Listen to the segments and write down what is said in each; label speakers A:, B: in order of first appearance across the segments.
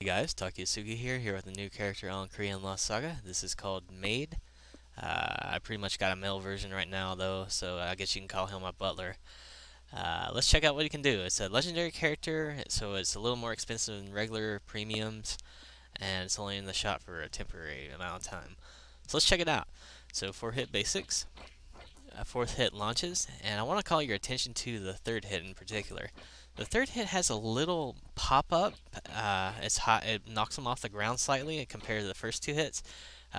A: Hey guys, TakuyaSugi here with a new character on Korean Lost Saga. This is called Maid. I pretty much got a male version right now though, so I guess you can call him my butler. Let's check out what he can do. It's a legendary character, so it's a little more expensive than regular premiums, and it's only in the shop for a temporary amount of time. So let's check it out. So 4-hit basics, 4th hit launches, and I want to call your attention to the 3rd hit in particular. The 3rd hit has a little pop-up. It's hot. It knocks them off the ground slightly compared to the first 2 hits.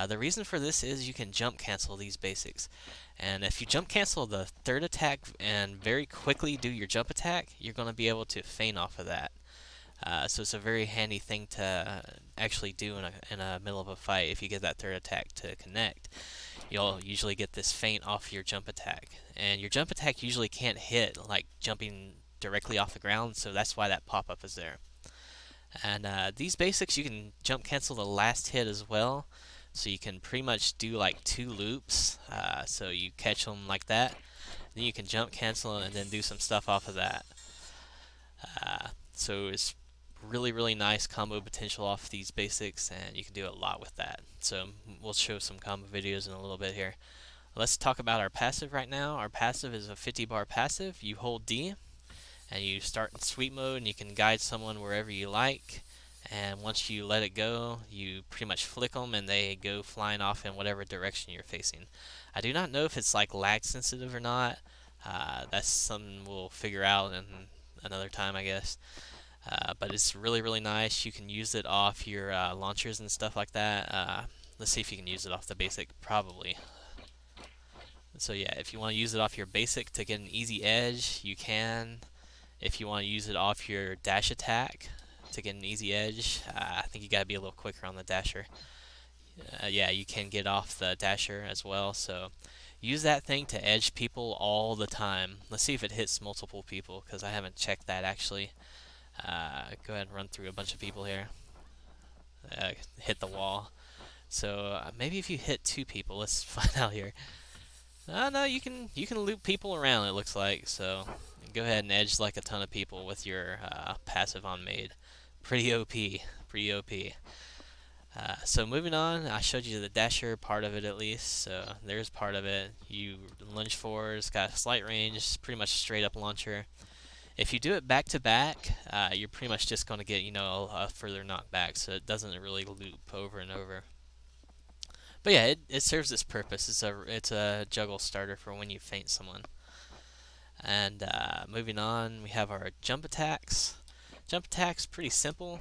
A: The reason for this is you can jump cancel these basics, and if you jump cancel the 3rd attack and very quickly do your jump attack, you're going to be able to feint off of that. So it's a very handy thing to actually do in a middle of a fight if you get that 3rd attack to connect. You'll usually get this feint off your jump attack, and your jump attack usually can't hit like jumping directly off the ground, so that's why that pop-up is there. And these basics you can jump cancel the last hit as well, so you can pretty much do like 2 loops. So you catch them like that, then you can jump cancel and then do some stuff off of that. So it's really nice combo potential off these basics, and you can do a lot with that. So we'll show some combo videos in a little bit here. Let's talk about our passive right now. Our passive is a 50-bar passive. You hold D and you start in sweep mode, and you can guide someone wherever you like, and once you let it go, you pretty much flick them and they go flying off in whatever direction you're facing. I do not know if it's like lag sensitive or not. That's something we'll figure out in another time, I guess. But it's really nice. You can use it off your launchers and stuff like that. Let's see if you can use it off the basic. Probably. So yeah, if you want to use it off your basic to get an easy edge, you can. If you want to use it off your dash attack to get an easy edge, I think you got to be a little quicker on the dasher. Yeah, you can get off the dasher as well, so use that thing to edge people all the time. Let's see if it hits multiple people, because I haven't checked that actually. Go ahead and run through a bunch of people here. Hit the wall. So maybe if you hit 2 people, let's find out here. No, you can loop people around, it looks like, so go ahead and edge like a ton of people with your passive on Maid. Pretty OP. So moving on, I showed you the dasher part of it at least, so there's part of it. You lunge forward, it's got a slight range, it's pretty much a straight up launcher. If you do it back to back, you're pretty much just going to get, a further knockback, so it doesn't really loop over and over. But yeah, it serves its purpose. It's a juggle starter for when you feint someone. And moving on, we have our jump attacks. Jump attacks, pretty simple.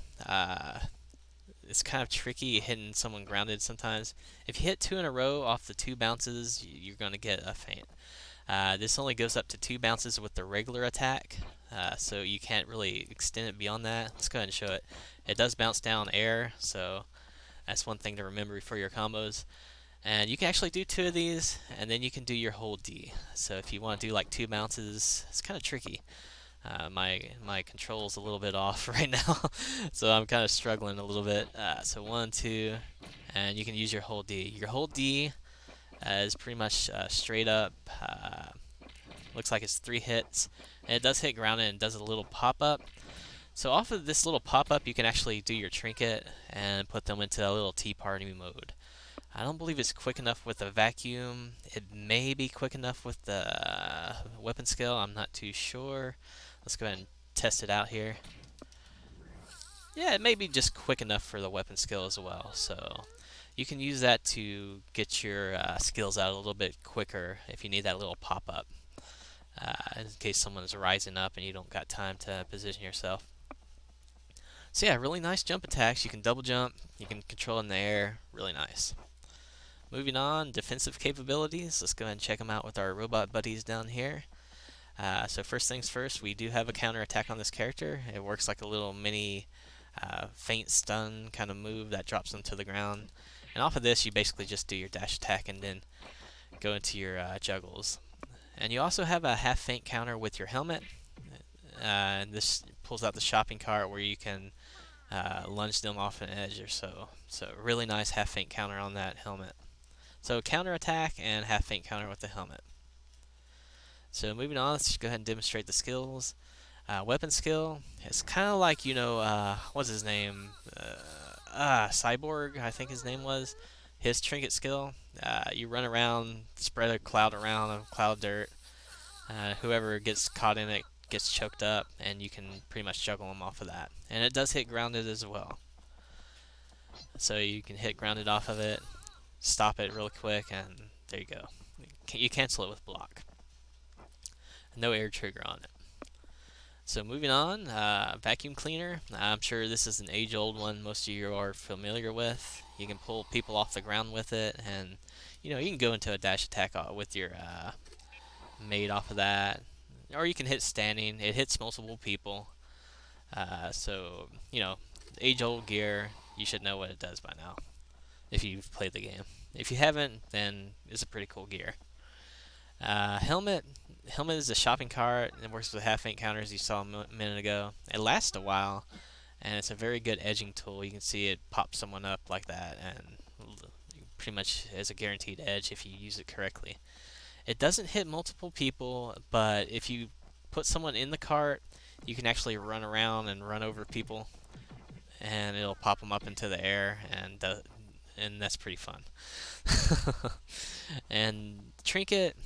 A: It's kind of tricky hitting someone grounded sometimes. If you hit 2 in a row off the 2 bounces, you're going to get a feint. This only goes up to 2 bounces with the regular attack, so you can't really extend it beyond that. Let's go ahead and show it. It does bounce down air, so that's one thing to remember for your combos. And you can actually do 2 of these, and then you can do your hold D. So if you want to do like 2 bounces, it's kind of tricky. My control's a little bit off right now, so I'm kind of struggling a little bit. So 1, 2, and you can use your hold D. Your hold D is pretty much straight up. Looks like it's 3 hits, and it does hit ground and it does a little pop-up. So off of this little pop-up, you can actually do your trinket and put them into a little tea party mode. I don't believe it's quick enough with the vacuum. It may be quick enough with the weapon skill. I'm not too sure. Let's go ahead and test it out here. Yeah, it may be just quick enough for the weapon skill as well. So you can use that to get your skills out a little bit quicker if you need that little pop-up. In case someone is rising up and you don't got time to position yourself. So yeah, really nice jump attacks. You can double jump, you can control in the air, really nice. Moving on, defensive capabilities. Let's go ahead and check them out with our robot buddies down here. So first things first, we do have a counter attack on this character. It works like a little mini feint stun kind of move that drops them to the ground. And off of this, you basically just do your dash attack and then go into your juggles. And you also have a half feint counter with your helmet. And this pulls out the shopping cart where you can lunge them off an edge or so. So really nice half feint counter on that helmet. So counter attack and half feint counter with the helmet. So moving on, let's just go ahead and demonstrate the skills. Weapon skill, it's kind of like, what's his name? Cyborg, I think his name was. His trinket skill, you run around, spread a cloud around, a cloud of dirt. Whoever gets caught in it gets choked up, and you can pretty much juggle them off of that. And it does hit grounded as well. So you can hit grounded off of it, stop it real quick, and there you go. You cancel it with block. No air trigger on it. So moving on, vacuum cleaner. I'm sure this is an age-old one most of you are familiar with. You can pull people off the ground with it, and you can go into a dash attack with your maid off of that, or you can hit standing. It hits multiple people. So age-old gear. You should know what it does by now if you've played the game. If you haven't, then it's a pretty cool gear. Helmet. Helmet is a shopping cart. It works with half-faint counters you saw a minute ago. It lasts a while, and it's a very good edging tool. You can see it pop someone up like that, and pretty much is a guaranteed edge if you use it correctly. It doesn't hit multiple people, but if you put someone in the cart, you can actually run around and run over people, and it'll pop them up into the air, and that's pretty fun. And trinket.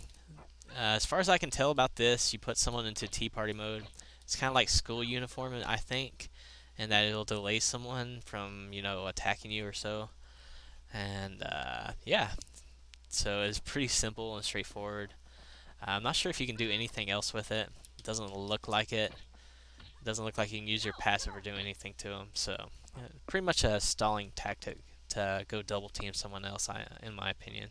A: As far as I can tell about this, you put someone into tea party mode. It's kind of like school uniform, I think, and that it'll delay someone from, attacking you or so. And yeah, so it's pretty simple and straightforward. I'm not sure if you can do anything else with it. It doesn't look like it. It doesn't look like you can use your passive or do anything to them. So pretty much a stalling tactic to go double team someone else, in my opinion.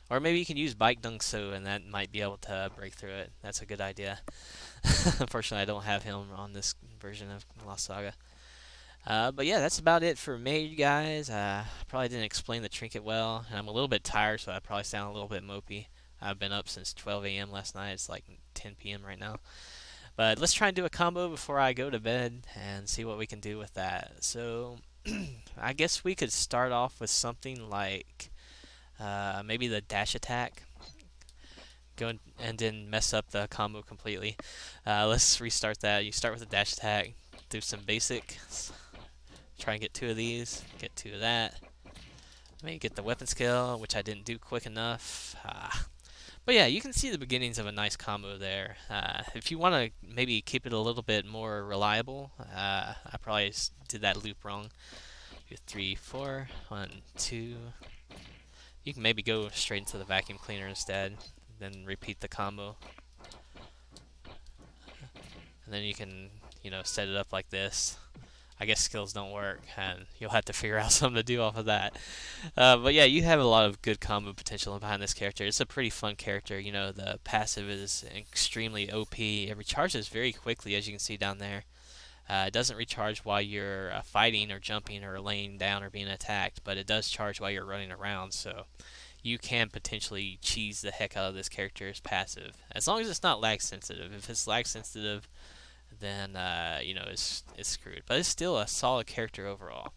A: Or maybe you can use Bike Dunk So, and that might be able to break through it. That's a good idea. Unfortunately, I don't have him on this version of Lost Saga. But yeah, that's about it for Maid, guys. Probably didn't explain the trinket well, and I'm a little bit tired, so I probably sound a little bit mopey. I've been up since 12 a.m. last night. It's like 10 p.m. right now. But let's try and do a combo before I go to bed and see what we can do with that. So I guess we could start off with something like maybe the dash attack. Go and then mess up the combo completely. Let's restart that. You start with the dash attack, do some basics. Try and get 2 of these, get 2 of that. Maybe get the weapon skill, which I didn't do quick enough. But yeah, you can see the beginnings of a nice combo there. If you want to maybe keep it a little bit more reliable, I probably did that loop wrong. 3, 4, 1, 2. You can maybe go straight into the vacuum cleaner instead, then repeat the combo. And then you can, set it up like this. I guess skills don't work, and you'll have to figure out something to do off of that. But yeah, you have a lot of good combo potential behind this character. It's a pretty fun character. The passive is extremely OP. It recharges very quickly, as you can see down there. It doesn't recharge while you're fighting or jumping or laying down or being attacked, but it does charge while you're running around, so you can potentially cheese the heck out of this character's passive, as long as it's not lag sensitive. If it's lag sensitive, then it's screwed. But it's still a solid character overall,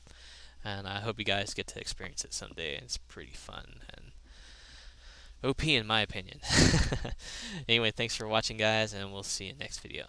A: and I hope you guys get to experience it someday. It's pretty fun and OP in my opinion. Anyway, thanks for watching, guys, and we'll see you next video.